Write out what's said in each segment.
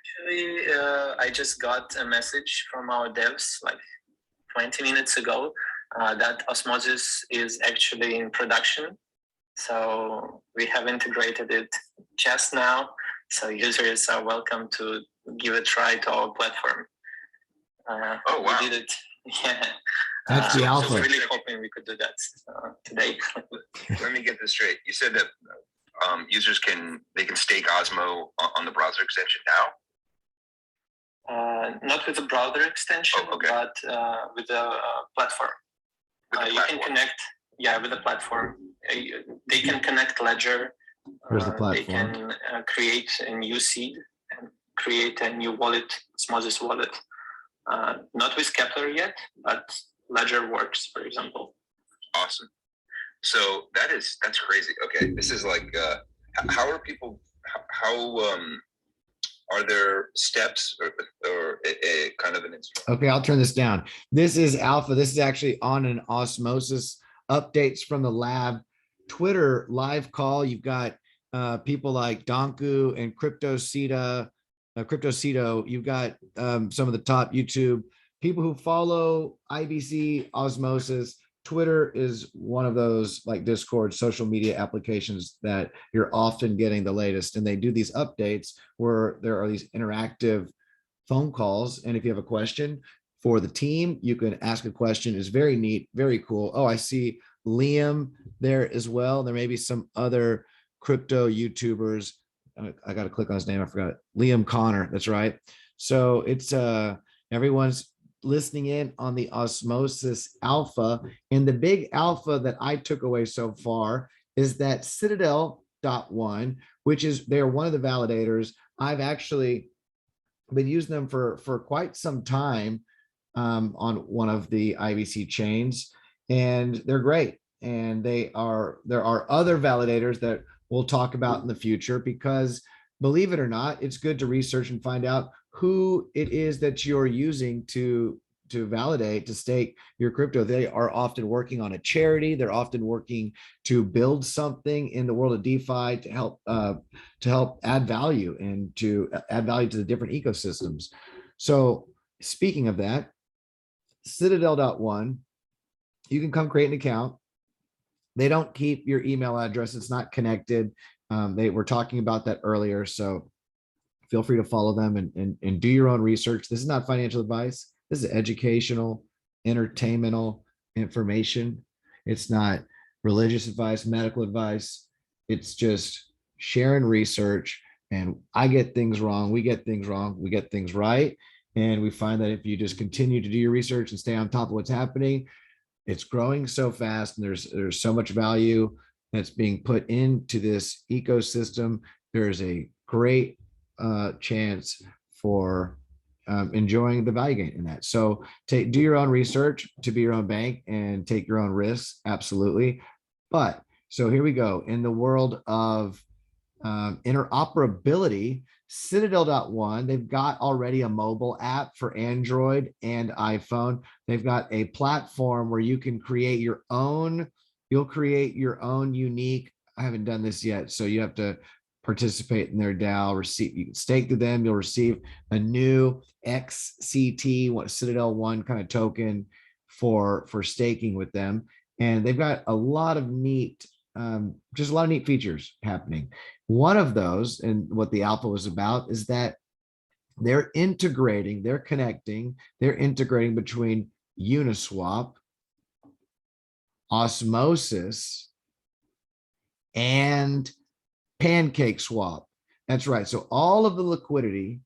Actually, I just got a message from our devs like 20 minutes ago that Osmosis is actually in production. So we have integrated it just now. So users are welcome to give a try to our platform. Oh, wow. We did it. Yeah. That's the alpha. So we're really hoping we could do that today. Let me get this straight. You said that users can stake Osmo on the browser extension now? Not with the browser extension, but with the platform. You can connect, with the platform. They can connect Ledger. Where's the platform? They can create a new seed and create a new wallet, Osmosis wallet. Not with Kepler yet, but Ledger works, for example. Awesome. So that's crazy. Okay, this is like, how are people? How are there steps or a kind of an instrument? Okay, I'll turn this down. This is alpha. This is actually on an Osmosis updates from the lab Twitter live call. You've got people like Donku and CryptoCito. You've got some of the top YouTube people who follow IBC Osmosis. Twitter is one of those, like Discord, social media applications that you're often getting the latest, and they do these updates where there are these interactive phone calls. And if you have a question for the team, you can ask a question. It's very neat, very cool. Oh, I see Liam there as well. There may be some other crypto YouTubers. I got to click on his name. I forgot it. Liam Connor. That's right. So it's everyone's listening in on the Osmosis Alpha. And the big alpha that I took away so far is that Citadel.One, which is, they're one of the validators. I've actually been using them for quite some time on one of the IBC chains, and they're great. And there are other validators that we'll talk about in the future, because believe it or not, it's good to research and find out who it is that you're using to validate, to stake your crypto. They are often working on a charity. They're often working to build something in the world of DeFi to help add value and to add value to the different ecosystems. So speaking of that, Citadel.One, you can come create an account. They don't keep your email address. It's not connected. They were talking about that earlier. So feel free to follow them and do your own research. This is not financial advice. This is educational, entertainmental information. It's not religious advice, medical advice. It's just sharing research. And I get things wrong. We get things wrong. We get things right. And we find that if you just continue to do your research and stay on top of what's happening, it's growing so fast, and there's so much value that's being put into this ecosystem. There's a great chance for enjoying the value gain in that. So do your own research to be your own bank and take your own risks. Absolutely. But so here we go. In the world of interoperability, Citadel.One, they've got already a mobile app for Android and iPhone. They've got a platform where you can create your own, you'll create your own unique, I haven't done this yet, so you have to participate in their DAO, you can stake to them, you'll receive a new XCT, Citadel.One kind of token for staking with them. And they've got a lot of neat, just a lot of neat features happening. One of those, and what the alpha was about, is that they're integrating between Uniswap, Osmosis, and PancakeSwap. That's right. So all of the liquidity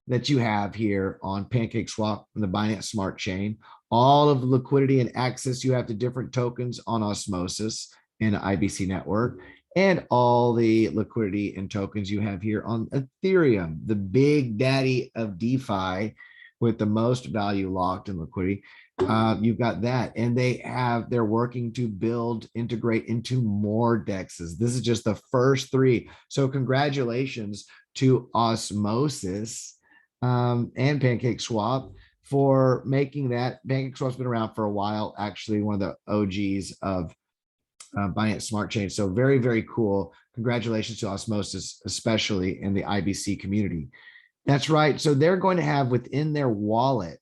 that you have here on PancakeSwap and the Binance Smart Chain, all of the liquidity and access you have to different tokens on Osmosis and IBC network, and all the liquidity and tokens you have here on Ethereum, the big daddy of DeFi with the most value locked in liquidity. You've got that, and they're working to integrate into more DEXs. This is just the first three. So congratulations to Osmosis and PancakeSwap for making that. PancakeSwap's been around for a while, actually one of the OGs of Binance Smart Chain. So very, very cool. Congratulations to Osmosis, especially in the IBC community. That's right. So they're going to have within their wallet,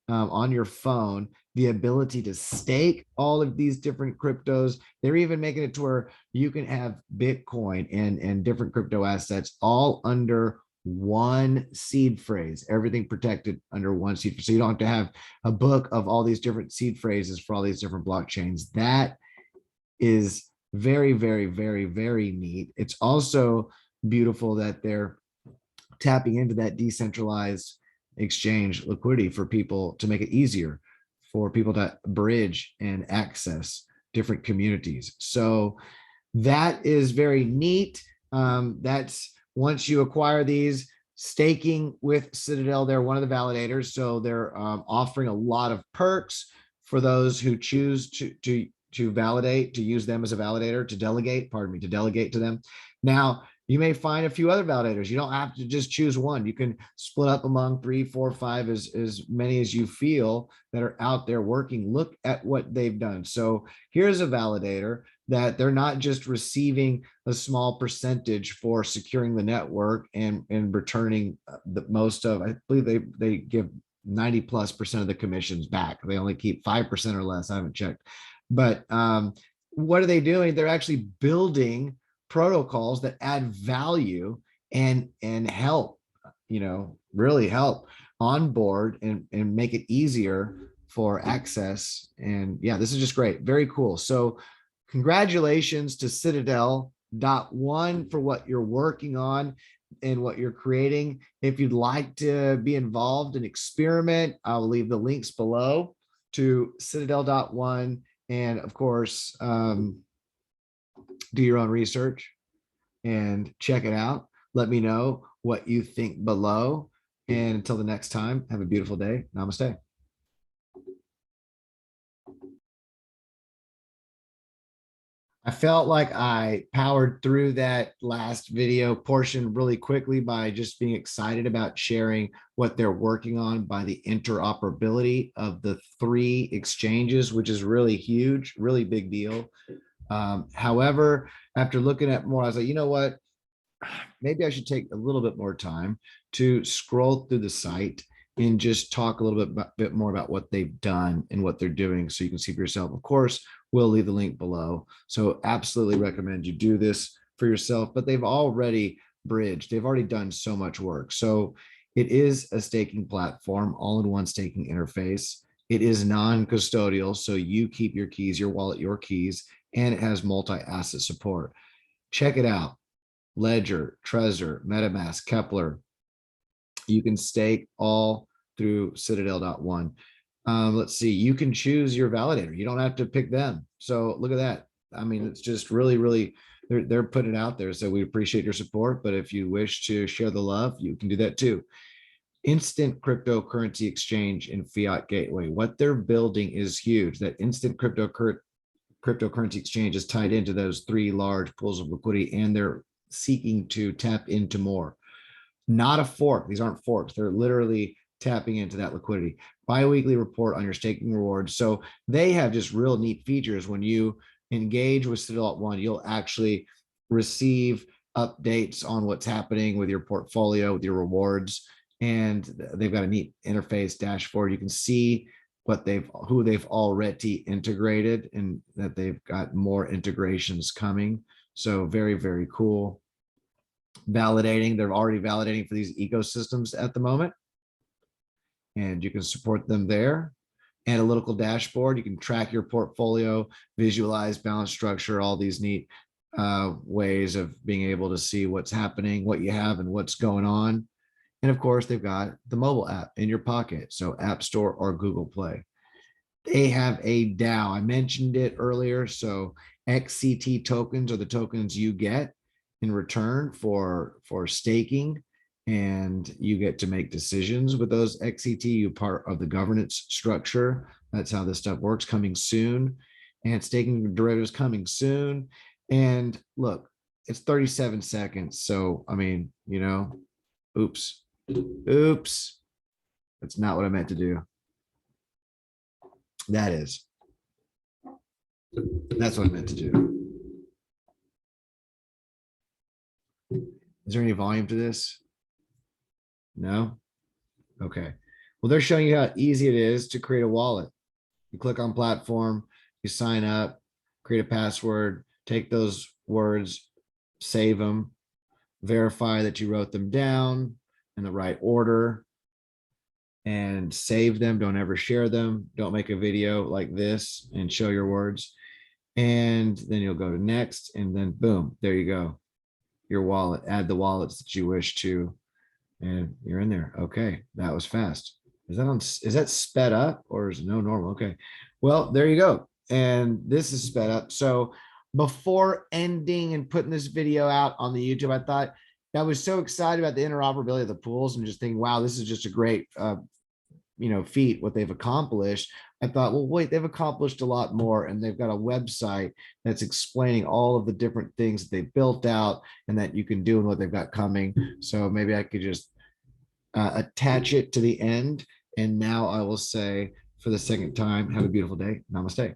on your phone, the ability to stake all of these different cryptos. They're even making it to where you can have Bitcoin and different crypto assets all under one seed phrase, everything protected under one seed phrase. So you don't have to have a book of all these different seed phrases for all these different blockchains. That is very, very, very, very neat. It's also beautiful that they're tapping into that decentralized exchange liquidity for people to make it easier for people to bridge and access different communities. So that is very neat. That's once you acquire these, staking with Citadel, they're one of the validators. So they're offering a lot of perks for those who choose to validate, to use them as a validator, to delegate to them. Now, you may find a few other validators. You don't have to just choose one. You can split up among 3, 4, 5, as many as you feel that are out there working. Look at what they've done. So here's a validator that they're not just receiving a small percentage for securing the network and returning the most of, I believe they give 90+% of the commissions back. They only keep 5% or less. I haven't checked. But what are they doing? They're actually building protocols that add value and help, really help onboard and make it easier for access. And yeah, this is just great. Very cool. So congratulations to Citadel.One for what you're working on and what you're creating. If you'd like to be involved and experiment, I'll leave the links below to Citadel.One. And of course, do your own research and check it out. Let me know what you think below. And until the next time, have a beautiful day. Namaste. I felt like I powered through that last video portion really quickly by just being excited about sharing what they're working on by the interoperability of the 3 exchanges, which is really huge, really big deal. However, after looking at more, I was like, you know what? Maybe I should take a little bit more time to scroll through the site and just talk a little bit more about what they've done and what they're doing so you can see for yourself. Of course, we'll leave the link below. So absolutely recommend you do this for yourself, but they've already bridged. They've already done so much work. So it is a staking platform, all-in-one staking interface. It is non-custodial, so you keep your keys, your wallet, your keys, and it has multi-asset support. Check it out. Ledger, Trezor, MetaMask, Kepler. You can stake all through Citadel.One. Let's see, you can choose your validator. You don't have to pick them. So look at that. I mean, it's just really, really, they're putting it out there. So we appreciate your support. But if you wish to share the love, you can do that too. Instant cryptocurrency exchange and fiat gateway. What they're building is huge. That instant cryptocurrency exchange is tied into those 3 large pools of liquidity, and they're seeking to tap into more. Not a fork. These aren't forks. They're literally tapping into that liquidity. Bi-weekly report on your staking rewards. So they have just real neat features. When you engage with Citadel.One, you'll actually receive updates on what's happening with your portfolio, with your rewards. And they've got a neat interface dashboard. You can see who they've already integrated, and that they've got more integrations coming. So very, very cool. Validating, they're already validating for these ecosystems at the moment, and you can support them there. Analytical dashboard, you can track your portfolio, visualize balance structure, all these neat ways of being able to see what's happening, what you have, and what's going on. And of course, they've got the mobile app in your pocket, so App Store or Google Play. They have a DAO. I mentioned it earlier. So XCT tokens are the tokens you get in return for staking, and you get to make decisions with those XCT. You part of the governance structure. That's how this stuff works. Coming soon, and staking derivatives coming soon. And look, it's 37 seconds. So I mean, oops, that's not what I meant to do. That's what I meant to do. Is there any volume to this? No? Okay. Well, they're showing you how easy it is to create a wallet. You click on platform, you sign up, create a password, take those words, save them, verify that you wrote them down in the right order, and save them. Don't ever share them. Don't make a video like this and show your words. And then you'll go to next, and then boom, there you go. Your wallet, add the wallets that you wish to, and you're in there. Okay, that was fast. Is that sped up or is it no normal? Okay, well, there you go. And this is sped up. So before ending and putting this video out on the YouTube, I thought I was so excited about the interoperability of the pools and just thinking, wow, this is just a great feat what they've accomplished. I thought, well, wait, they've accomplished a lot more, and they've got a website that's explaining all of the different things that they've built out and that you can do and what they've got coming. So maybe I could just attach it to the end. And now I will say for the second time, have a beautiful day. Namaste.